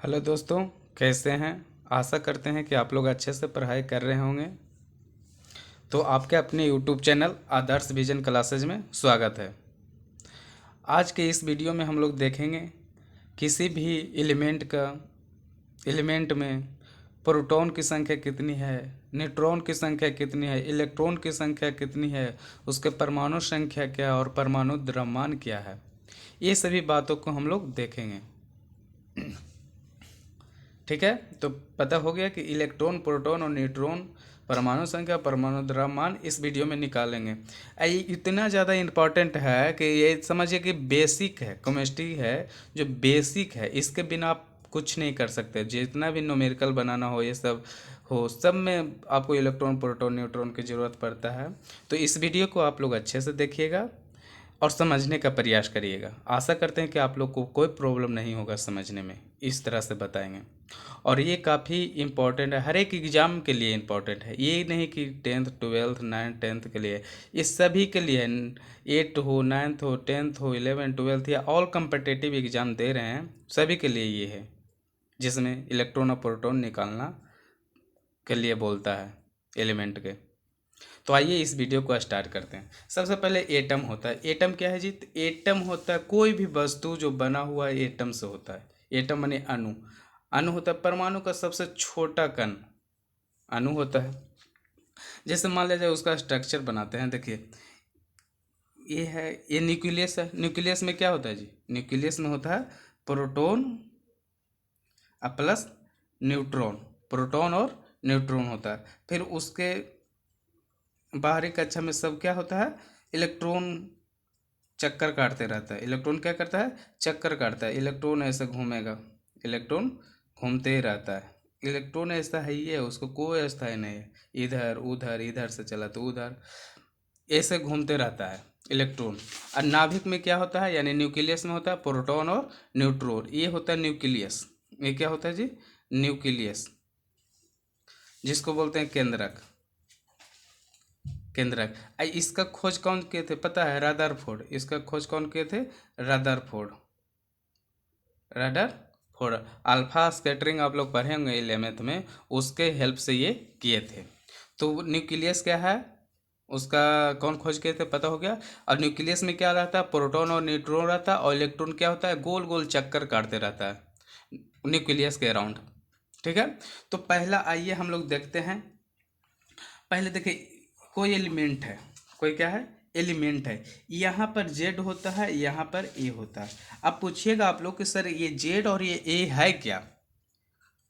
Hello दोस्तों, कैसे हैं। आशा करते हैं कि आप लोग अच्छे से पढ़ाई कर रहे होंगे। तो आपके अपने यूट्यूब चैनल आदर्श विजन क्लासेज में स्वागत है। आज के इस वीडियो में हम लोग देखेंगे किसी भी एलिमेंट में प्रोटॉन की संख्या कितनी है, न्यूट्रॉन की संख्या कितनी है, इलेक्ट्रॉन की संख्या कितनी है, उसके परमाणु संख्या क्या है और परमाणु द्रव्यमान क्या है। ये सभी बातों को हम लोग देखेंगे। ठीक है, तो पता हो गया कि इलेक्ट्रॉन, प्रोटॉन और न्यूट्रॉन, परमाणु संख्या, परमाणु द्रव्यमान इस वीडियो में निकालेंगे। ये इतना ज़्यादा इम्पोर्टेंट है कि ये समझिए कि बेसिक है, केमिस्ट्री है जो बेसिक है, इसके बिना आप कुछ नहीं कर सकते। जितना भी न्यूमेरिकल बनाना हो, ये सब हो, सब में आपको इलेक्ट्रॉन, प्रोटॉन, न्यूट्रॉन की ज़रूरत पड़ता है। तो इस वीडियो को आप लोग अच्छे से देखिएगा और समझने का प्रयास करिएगा। आशा करते हैं कि आप लोग को कोई प्रॉब्लम नहीं होगा समझने में, इस तरह से बताएंगे। और ये काफ़ी इम्पोर्टेंट है, हर एक एग्ज़ाम के लिए इम्पोर्टेंट है। ये नहीं कि 10th 12th 9th 10th के लिए, ये सभी के लिए। 8th हो, 9th हो, 10th हो, 11th 12th या ऑल कम्पिटिटिव एग्ज़ाम दे रहे हैं, सभी के लिए ये है, जिसमें इलेक्ट्रॉन और प्रोटॉन निकालना के लिए बोलता है एलिमेंट के। तो आइए इस वीडियो को स्टार्ट करते हैं। सबसे पहले एटम होता है। एटम क्या है जी? तो एटम होता है कोई भी वस्तु जो बना हुआ है एटम से होता है। एटम माने अणु। अणु होता है परमाणु का सबसे छोटा कण, अणु होता है। जैसे मान लिया जाए उसका स्ट्रक्चर बनाते हैं, देखिए ये है, ये न्यूक्लियस है। न्यूक्लियस में क्या होता है जी? न्यूक्लियस में होता है प्रोटॉन प्लस न्यूट्रॉन, प्रोटॉन और न्यूट्रॉन होता है। फिर उसके बाहरी कक्षा में सब क्या होता है? इलेक्ट्रॉन चक्कर काटते रहता है। इलेक्ट्रॉन क्या करता है? चक्कर काटता है। इलेक्ट्रॉन ऐसे घूमेगा, इलेक्ट्रॉन घूमते ही रहता है। इलेक्ट्रॉन ऐसा है ही है, उसको कोई स्थायी नहीं है। इधर उधर, इधर से चला तो उधर, ऐसे घूमते रहता है इलेक्ट्रॉन। और नाभिक में क्या होता है, यानी न्यूक्लियस में होता है प्रोटॉन और न्यूट्रॉन। ये होता है न्यूक्लियस। ये क्या होता है जी? न्यूक्लियस, जिसको बोलते हैं केंद्रक। केंद्रक। इसका खोज कौन किए थे पता है? रदरफोर्ड। इसका खोज कौन किए थे? रदरफोर्ड। रदरफोर्ड। अल्फा स्कैटरिंग आप लोग पढ़े होंगे 11th में, उसके हेल्प से ये किए थे। तो न्यूक्लियस क्या है, उसका कौन खोज किए थे पता हो गया। और न्यूक्लियस में क्या रहता है? प्रोटॉन और न्यूट्रॉन रहता है। और इलेक्ट्रॉन क्या होता है? गोल गोल चक्कर काटते रहता है न्यूक्लियस के अराउंड। ठीक है, तो पहला आइए हम लोग देखते हैं। पहले देखिए, कोई एलिमेंट है, कोई क्या है? एलिमेंट है। यहाँ पर जेड होता है, यहाँ पर ए होता है। अब पूछिएगा आप लोग कि सर ये जेड और ये ए है क्या?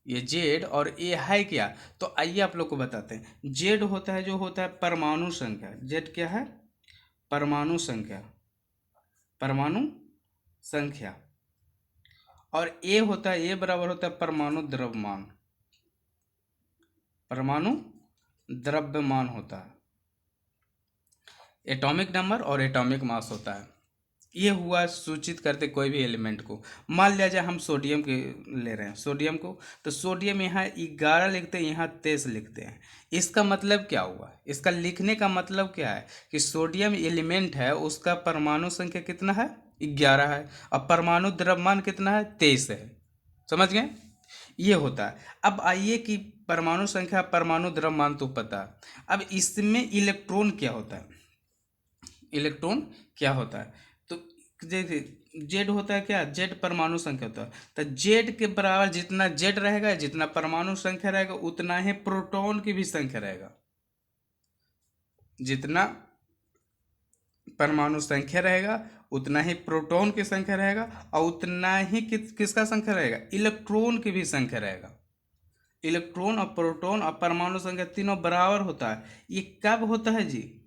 ये जेड और ए है क्या? तो आइए आप लोग को बताते हैं। जेड होता है, जो होता है परमाणु संख्या। जेड क्या है? परमाणु संख्या, परमाणु संख्या। और ए होता है, ए बराबर होता है परमाणु द्रव्यमान, परमाणु द्रव्यमान होता है। एटॉमिक नंबर और एटॉमिक मास होता है। ये हुआ सूचित करते कोई भी एलिमेंट को। मान लिया जाए हम सोडियम के ले रहे हैं, सोडियम को, तो सोडियम यहाँ 11 लिखते हैं, यहाँ 23 लिखते हैं। इसका मतलब क्या हुआ? इसका लिखने का मतलब क्या है कि सोडियम एलिमेंट है, उसका परमाणु संख्या कितना है? 11 है। और परमाणु द्रव्यमान कितना है? 23 है। समझ गए? ये होता है। अब आइए कि परमाणु संख्या, परमाणु द्रव्यमान तो पता है। अब इसमें इलेक्ट्रॉन क्या होता है? इलेक्ट्रॉन क्या होता है? तो देखिए, जेड होता है क्या? जेड परमाणु संख्या होता है। तो जेड के बराबर जितना जेड रहेगा, जितना परमाणु संख्या रहेगा, उतना ही प्रोटॉन की भी संख्या रहेगा। जितना परमाणु संख्या रहेगा उतना ही प्रोटॉन की संख्या रहेगा, और उतना ही किसका संख्या रहेगा? इलेक्ट्रॉन की भी संख्या रहेगा। इलेक्ट्रॉन और प्रोटॉन और परमाणु संख्या तीनों बराबर होता है। ये कब होता है जी?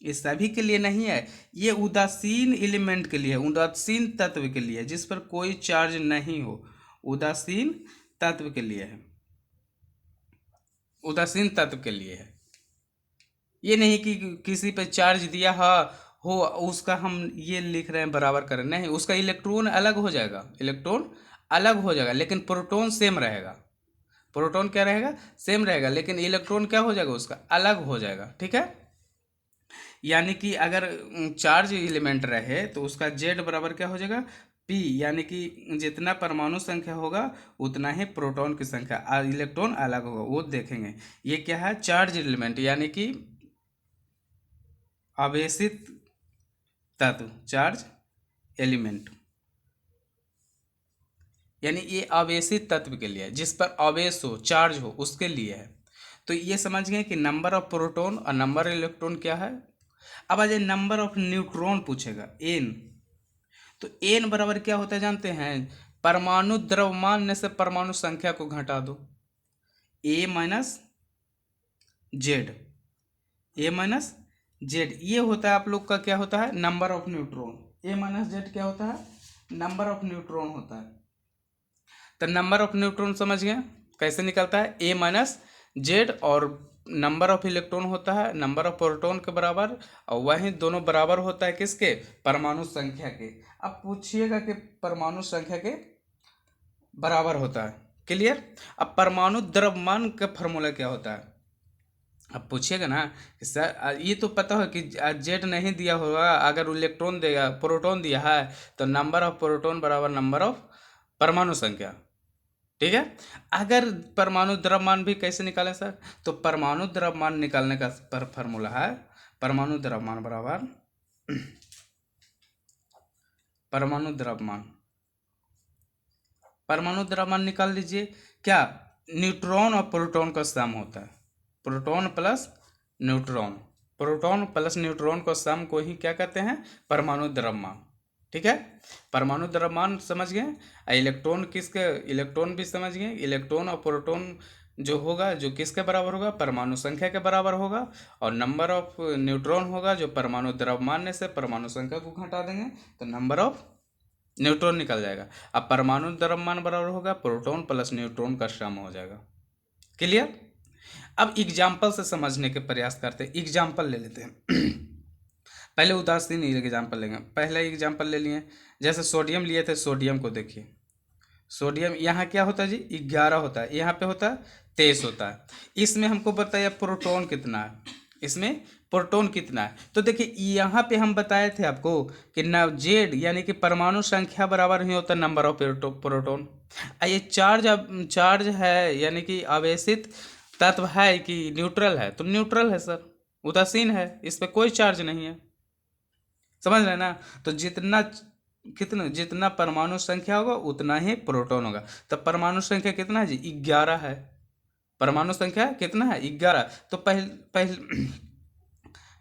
ये सभी के लिए नहीं है, ये उदासीन एलिमेंट के लिए, उदासीन तत्व के लिए, जिस पर कोई चार्ज नहीं हो, उदासीन तत्व के लिए है, उदासीन तत्व के लिए है। ये नहीं कि किसी पे चार्ज दिया हो उसका हम ये लिख रहे हैं बराबर कर रहे हैं, नहीं, उसका इलेक्ट्रॉन अलग हो जाएगा, इलेक्ट्रॉन अलग हो जाएगा, लेकिन प्रोटॉन सेम रहेगा। प्रोटॉन क्या रहेगा? सेम रहेगा, लेकिन इलेक्ट्रॉन क्या हो जाएगा? उसका अलग हो जाएगा। ठीक है, यानी कि अगर चार्ज एलिमेंट रहे तो उसका जेड बराबर क्या हो जाएगा? P यानी कि जितना परमाणु संख्या होगा उतना ही प्रोटॉन की संख्या, इलेक्ट्रॉन अलग होगा, वो देखेंगे। ये क्या है, चार्ज एलिमेंट यानी कि आवेशित तत्व, चार्ज एलिमेंट यानी ये आवेशित तत्व के लिए है, जिस पर आवेश हो, चार्ज हो, उसके लिए है। तो ये समझ गए कि नंबर ऑफ प्रोटॉन और नंबर ऑफ इलेक्ट्रॉन क्या है। अब आ जाए नंबर ऑफ न्यूट्रॉन पूछेगा, एन। तो एन बराबर क्या होता है जानते हैं, परमाणु द्रव्यमान में से परमाणु संख्या को घटा दो, ए माइनस जेड, ए माइनस जेड, ये होता है आप लोग का क्या होता है, number of neutron. A minus Z क्या होता है, नंबर ऑफ न्यूट्रॉन होता है। तो नंबर ऑफ न्यूट्रॉन समझ गए कैसे निकलता है, ए माइनस जेड, और नंबर ऑफ इलेक्ट्रॉन होता है नंबर ऑफ प्रोटॉन के बराबर, और वहीं दोनों बराबर होता है किसके, परमाणु संख्या के। अब पूछिएगा कि परमाणु संख्या के बराबर होता है, क्लियर। अब परमाणु द्रव्यमान का फॉर्मूला क्या होता है, अब पूछिएगा ना कि सर ये तो पता हो कि जेड नहीं दिया होगा, अगर इलेक्ट्रॉन देगा, प्रोटॉन दिया है, तो नंबर ऑफ प्रोटॉन बराबर नंबर ऑफ परमाणु संख्या, ठीक है। अगर परमाणु द्रव्यमान भी कैसे निकालें सर, तो परमाणु द्रव्यमान निकालने का फॉर्मूला है, परमाणु द्रव्यमान बराबर परमाणु द्रव्यमान, परमाणु द्रव्यमान निकाल लीजिए, क्या, न्यूट्रॉन और प्रोटॉन का सम होता है, proton plus neutron, proton plus neutron को सम को ही क्या कहते हैं, परमाणु द्रव्यमान, ठीक है। परमाणु द्रव्यमान समझ गए। इलेक्ट्रॉन किसके, इलेक्ट्रॉन भी समझ गए, इलेक्ट्रॉन और प्रोटॉन जो होगा, जो किसके बराबर होगा, परमाणु संख्या के बराबर होगा, और नंबर ऑफ न्यूट्रॉन होगा जो परमाणु द्रव्यमान में से परमाणु संख्या को घटा देंगे, तो नंबर ऑफ न्यूट्रॉन निकल जाएगा। अब परमाणु द्रव्यमान बराबर होगा प्रोटॉन प्लस न्यूट्रॉन का सम हो जाएगा, क्लियर। अब एग्जाम्पल से समझने के प्रयास करते हैं, एग्जाम्पल ले लेते हैं पहले उदासीन एग्जाम्पल लेंगे, पहला एग्जाम्पल ले लिए, जैसे सोडियम लिए थे, सोडियम को देखिए, सोडियम यहाँ क्या होता है जी, 11 होता है, यहाँ पे होता है 23 होता है। इसमें हमको बताया प्रोटॉन कितना है, इसमें प्रोटॉन कितना है, तो देखिए यहाँ पे हम बताए थे आपको कि न जेड यानी कि परमाणु संख्या बराबर ही होता है नंबर ऑफ प्रोटॉन। ये चार्ज है यानी कि आवेशित तत्व है कि न्यूट्रल है, तो न्यूट्रल है सर, उदासीन है, इस पर कोई चार्ज नहीं है, समझ रहे ना। तो जितना परमाणु संख्या होगा उतना ही प्रोटॉन होगा। तो परमाणु संख्या कितना है जी, 11 है, परमाणु संख्या कितना है, 11। तो पहले पहले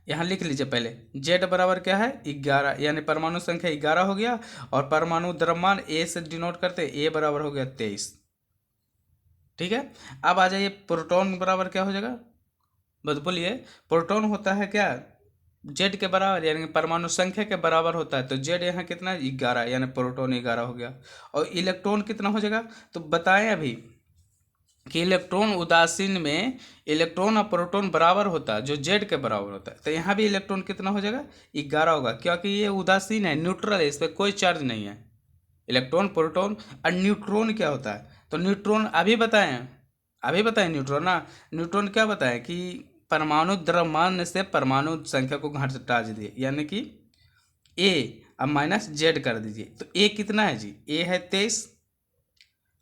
यहाँ लिख लीजिए, पहले जेड बराबर क्या है, 11, यानी परमाणु संख्या 11 हो गया, और परमाणु द्रव्यमान ए से डिनोट करते, ए बराबर हो गया 23, ठीक है। अब आ जाइए प्रोटॉन बराबर क्या हो जाएगा, बस बोलिए, प्रोटॉन होता है क्या, जेड के बराबर, यानी परमाणु संख्या के बराबर होता है, तो जेड यहाँ कितना है, 11, यानी प्रोटॉन 11 हो गया। और इलेक्ट्रॉन कितना हो जाएगा, तो बताएं अभी कि इलेक्ट्रॉन उदासीन में इलेक्ट्रॉन और प्रोटॉन बराबर होता है, जो जेड के बराबर होता है, तो यहाँ भी इलेक्ट्रॉन कितना हो जाएगा, 11 होगा, क्योंकि ये उदासीन है, न्यूट्रल है, इस पर कोई चार्ज नहीं है। इलेक्ट्रॉन, प्रोटॉन और न्यूट्रॉन क्या होता है, तो न्यूट्रॉन अभी बताएं न्यूट्रॉन ना, न्यूट्रॉन क्या बताएं कि परमाणु द्रव्यमान से परमाणु संख्या को घटा दीजिए, यानी कि ए अब माइनस जेड कर दीजिए, तो ए कितना है जी, ए है 23,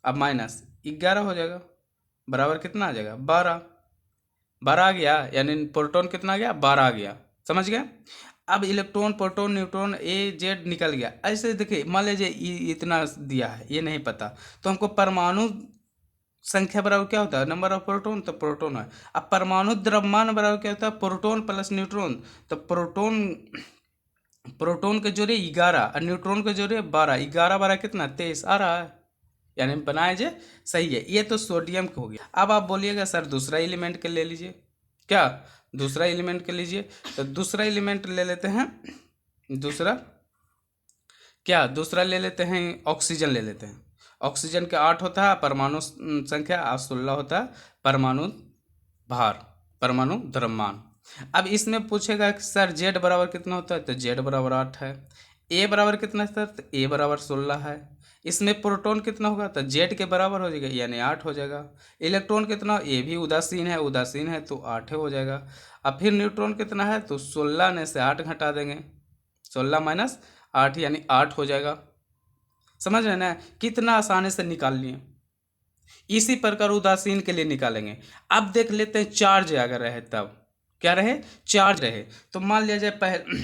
अब माइनस 11 हो जाएगा, बराबर कितना आ जाएगा, 12, 12 आ गया, यानी प्रोटॉन कितना आ गया, 12 आ गया, समझ गए। अब इलेक्ट्रॉन, प्रोटॉन, न्यूट्रॉन, ए जेड निकल गया। ऐसे देखिए, मान लीजिए इतना दिया है, ये नहीं पता, तो हमको परमाणु संख्या बराबर क्या होता है, नंबर ऑफ प्रोटॉन, तो प्रोटॉन है। अब परमाणु द्रव्यमान बराबर क्या होता है, प्रोटॉन प्लस न्यूट्रॉन, तो प्रोटॉन के जोड़े 11 और न्यूट्रॉन के जोड़े 12, 11 12 कितना, 23 आ रहा है, यानी बनाए जे सही है। ये तो सोडियम का हो गया। अब आप बोलिएगा सर दूसरा एलिमेंट के ले लीजिए, क्या, दूसरा एलिमेंट के लीजिए, तो दूसरा एलिमेंट ले लेते हैं, दूसरा ले लेते हैं, ऑक्सीजन ले लेते हैं। ऑक्सीजन के 8 होता है परमाणु संख्या, और 16 होता है परमाणु भार, परमाणु द्रव्यमान। अब इसमें पूछेगा कि सर जेड बराबर कितना होता है, तो जेड बराबर 8 है। ए बराबर कितना है सर, तो ए बराबर 16 है। इसमें प्रोटॉन कितना होगा, तो जेड के बराबर हो जाएगा, यानी 8 हो जाएगा। इलेक्ट्रॉन कितना, ए भी उदासीन है तो 8 हो जाएगा। अब फिर न्यूट्रॉन कितना है, तो 16 में से 8 घटा देंगे, 16 माइनस 8 यानी 8 हो जाएगा, समझ रहे हैं ना, कितना आसानी से निकाल लिए। इसी प्रकार उदासीन के लिए निकालेंगे। अब देख लेते हैं चार्ज अगर रहे तब क्या रहे, चार्ज रहे तो मान लिया जाए पहले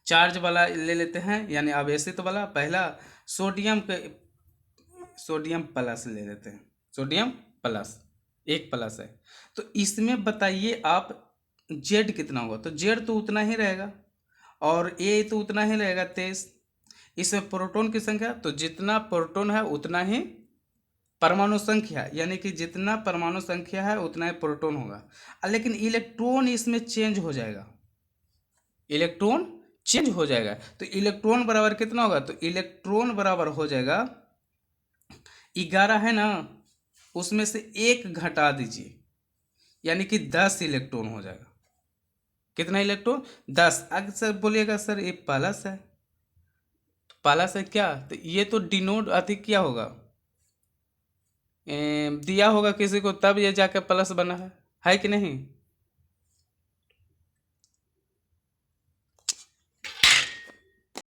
चार्ज वाला ले लेते हैं, यानी आवेशित वाला पहला सोडियम के, सोडियम प्लस ले लेते हैं, सोडियम प्लस, एक प्लस है। तो इसमें बताइए आप जेड कितना होगा, तो जेड तो उतना ही रहेगा और ए तो उतना ही रहेगा 23। इसमें प्रोटॉन की संख्या, तो जितना प्रोटॉन है उतना ही परमाणु संख्या, यानी कि जितना परमाणु संख्या है उतना ही प्रोटॉन होगा। लेकिन इलेक्ट्रॉन इसमें चेंज हो जाएगा, इलेक्ट्रॉन चेंज हो जाएगा। तो इलेक्ट्रॉन बराबर कितना होगा, तो इलेक्ट्रॉन बराबर हो जाएगा 11 है ना, उसमें से एक घटा दीजिए, यानी कि 10 इलेक्ट्रॉन हो जाएगा। कितना इलेक्ट्रॉन, 10। अगर सर बोलिएगा सर ये प्लस है, तो प्लस है क्या, तो ये तो डिनोट अधिक क्या होगा, दिया होगा किसी को तब ये जाके प्लस बना है कि नहीं।